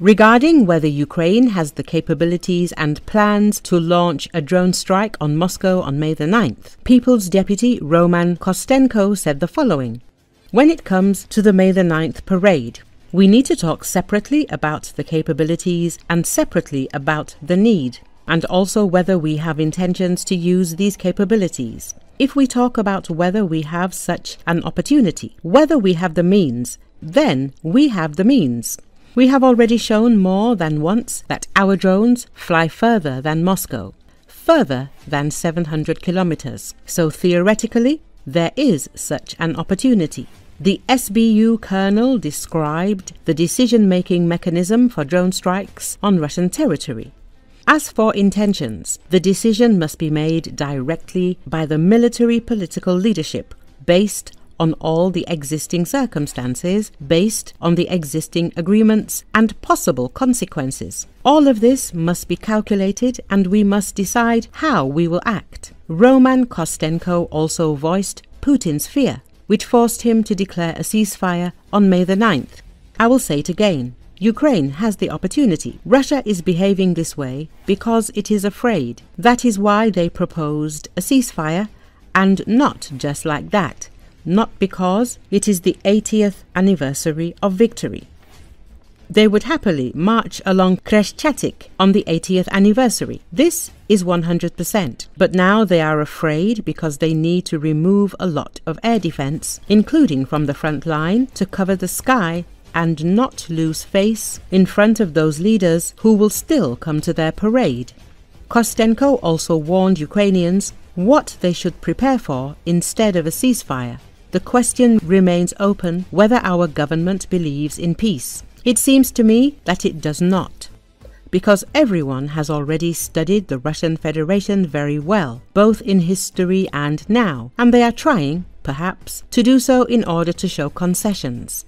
Regarding whether Ukraine has the capabilities and plans to launch a drone strike on Moscow on May the 9th, People's Deputy Roman Kostenko said the following: "When it comes to the May the 9th parade, we need to talk separately about the capabilities and separately about the need, and also whether we have intentions to use these capabilities. If we talk about whether we have such an opportunity, whether we have the means, then we have the means. We have already shown more than once that our drones fly further than Moscow, further than 700 kilometers. So theoretically, there is such an opportunity." The SBU colonel described the decision-making mechanism for drone strikes on Russian territory. As for intentions, the decision must be made directly by the military political leadership, based on all the existing circumstances, based on the existing agreements and possible consequences. All of this must be calculated, and we must decide how we will act. Roman Kostenko also voiced Putin's fear, which forced him to declare a ceasefire on May the 9th. "I will say it again. Ukraine has the opportunity. Russia is behaving this way because it is afraid. That is why they proposed a ceasefire, and not just like that. Not because it is the 80th anniversary of victory. They would happily march along Khreshchatyk on the 80th anniversary. This is 100%. But now they are afraid because they need to remove a lot of air defense, including from the front line, to cover the sky and not lose face in front of those leaders who will still come to their parade." Kostenko also warned Ukrainians what they should prepare for instead of a ceasefire. "The question remains open whether our government believes in peace. It seems to me that it does not, because everyone has already studied the Russian Federation very well, both in history and now, and they are trying, perhaps, to do so in order to show concessions.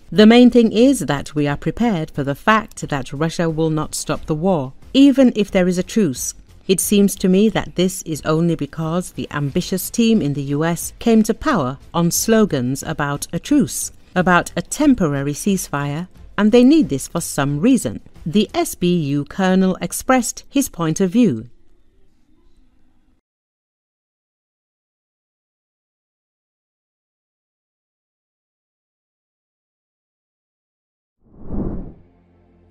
The main thing is that we are prepared for the fact that Russia will not stop the war, even if there is a truce. It seems to me that this is only because the ambitious team in the US came to power on slogans about a truce, about a temporary ceasefire, and they need this for some reason." The SBU colonel expressed his point of view.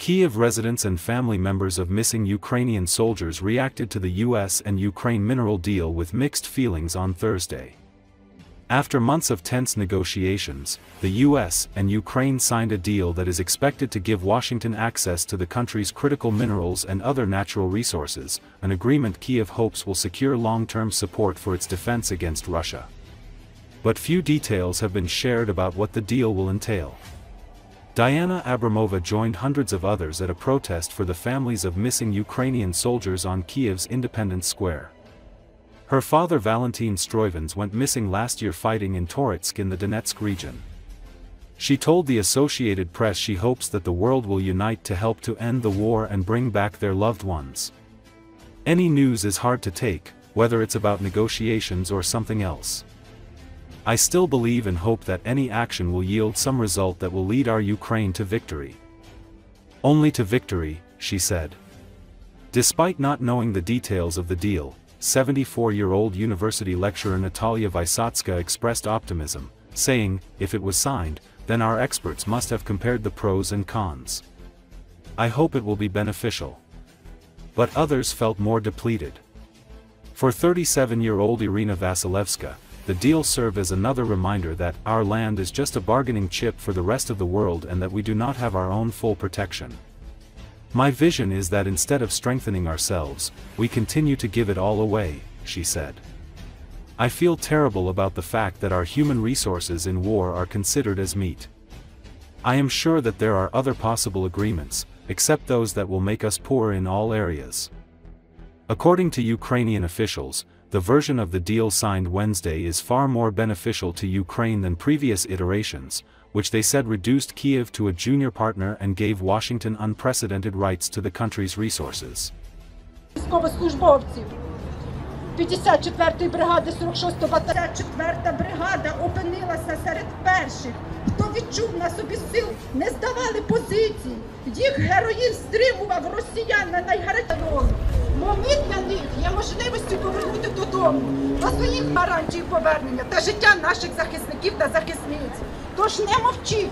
Kyiv residents and family members of missing Ukrainian soldiers reacted to the US and Ukraine mineral deal with mixed feelings on Thursday. After months of tense negotiations, the US and Ukraine signed a deal that is expected to give Washington access to the country's critical minerals and other natural resources, an agreement Kyiv hopes will secure long-term support for its defense against Russia. But few details have been shared about what the deal will entail. Diana Abramova joined hundreds of others at a protest for the families of missing Ukrainian soldiers on Kyiv's Independence Square. Her father Valentin Stroivans went missing last year fighting in Toretsk in the Donetsk region. She told the Associated Press she hopes that the world will unite to help to end the war and bring back their loved ones. "Any news is hard to take, whether it's about negotiations or something else. I still believe and hope that any action will yield some result that will lead our Ukraine to victory. Only to victory," she said. Despite not knowing the details of the deal, 74-year-old university lecturer Natalia Vysotska expressed optimism, saying, "If it was signed, then our experts must have compared the pros and cons. I hope it will be beneficial." But others felt more depleted. For 37-year-old Irina Vasilevska, the deal served as another reminder that our land is just a bargaining chip for the rest of the world and that we do not have our own full protection. "My vision is that instead of strengthening ourselves, we continue to give it all away," she said. "I feel terrible about the fact that our human resources in war are considered as meat. I am sure that there are other possible agreements, except those that will make us poor in all areas." According to Ukrainian officials, the version of the deal signed Wednesday is far more beneficial to Ukraine than previous iterations, which they said reduced Kyiv to a junior partner and gave Washington unprecedented rights to the country's resources. 54-ї бригади 46-го батальйону. 4-та бригада опинилася серед перших, хто відчув на собі сил, не здавали позицій. Їх героїзм стримував росіян на найгарячішому. Момент для них є можливістю повернути додому, до своїх гарантій повернення та життя наших захисників та захисниць. Тож не мовчіть.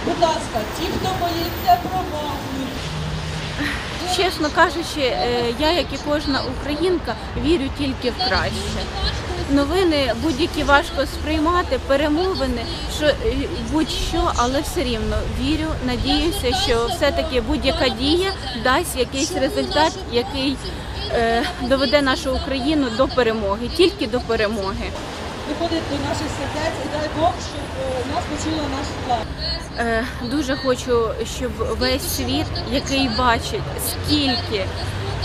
Будь ласка, ті, хто боїться, промовкнуть. Чесно кажучи, я, як і кожна українка, вірю тільки в краще. Новини будь-які важко сприймати, перемовини, що будь-що, але все рівно вірю, надіюся, що все-таки будь-яка дія дасть якийсь результат, який доведе нашу Україну до перемоги, тільки до перемоги. Виходить до наших сердець і дай Бог, щоб нас почула наш план. Дуже хочу, щоб весь світ, який бачить, скільки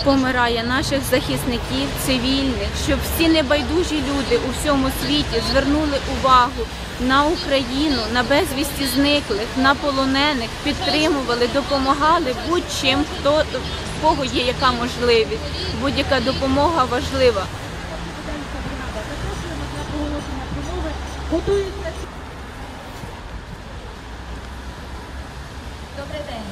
помирає наших захисників, цивільних, щоб всі небайдужі люди у всьому світі звернули увагу на Україну, на безвісті зниклих, на полонених, підтримували, допомагали будь-чим, в кого є яка можливість. Будь-яка допомога важлива. Добрий день.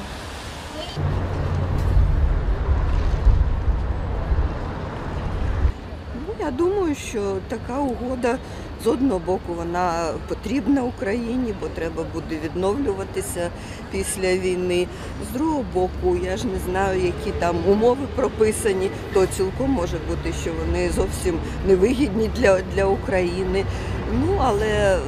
Я думаю, що така угода з одного боку вона потрібна Україні, бо треба буде відновлюватися після війни. З другого боку, я ж не знаю, які там умови прописані, то цілком може бути, що вони зовсім невигідні для України. Ну, але,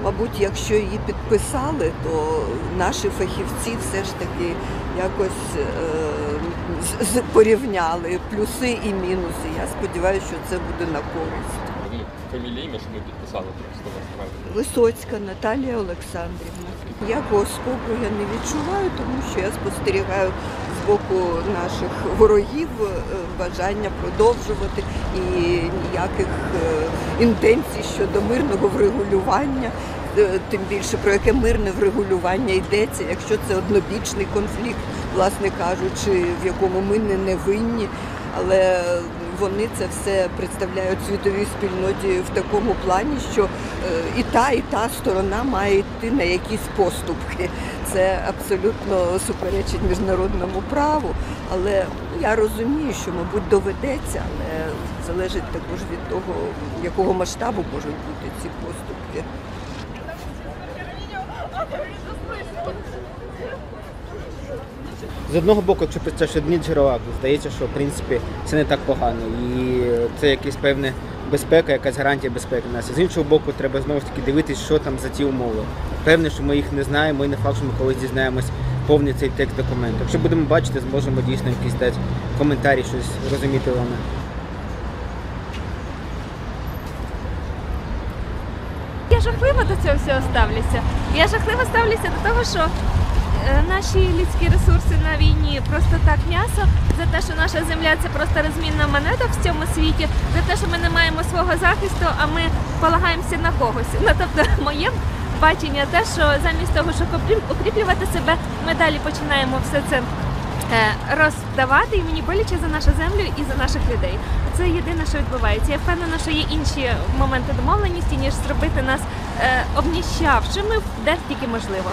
мабуть, якщо її підписали, то наші фахівці все ж таки якось порівняли плюси і мінуси. Я сподіваюся, що це буде на користь. Фамілія, ім'я, що ми підписали просто. Висоцька Наталія Олександрівна. Ніякого спокою я не відчуваю, тому що я спостерігаю з боку наших ворогів бажання продовжувати і ніяких інтенцій щодо мирного врегулювання. Тим більше, про яке мирне врегулювання йдеться, якщо це однобічний конфлікт, власне кажучи, в якому ми не винні, але вони це все представляють світовій спільноті в такому плані, що і та сторона має йти на якісь поступки. Це абсолютно суперечить міжнародному праву, але я розумію, що, мабуть, доведеться, але залежить також від того, якого масштабу можуть бути ці поступки. З одного боку, якщо представити одні джерела, то здається, що в принципі це не так погано. І це якась певна безпека, якась гарантія безпеки нас. З іншого боку, треба знову ж таки дивитися, що там за ті умови. Певне, що ми їх не знаємо, і не факт, що ми колись дізнаємось повний цей текст документу. Якщо будемо бачити, зможемо дійсно якісь дати коментарі, щось розуміти головне. Я жахливо до цього всього ставлюся. Я жахливо ставлюся до того, що наші людські ресурси на війні просто так м'ясо, за те, що наша земля це просто розмінна монета в цьому світі, за те, що ми не маємо свого захисту, а ми полагаємося на когось. Ну, тобто, моє бачення те, що замість того, щоб укріплювати себе, ми далі починаємо все це роздавати, і мені боляче за нашу землю і за наших людей. Це єдине, що відбувається. Я впевнена, що є інші моменти домовленості, ніж зробити нас обніщавшими, де тільки можливо.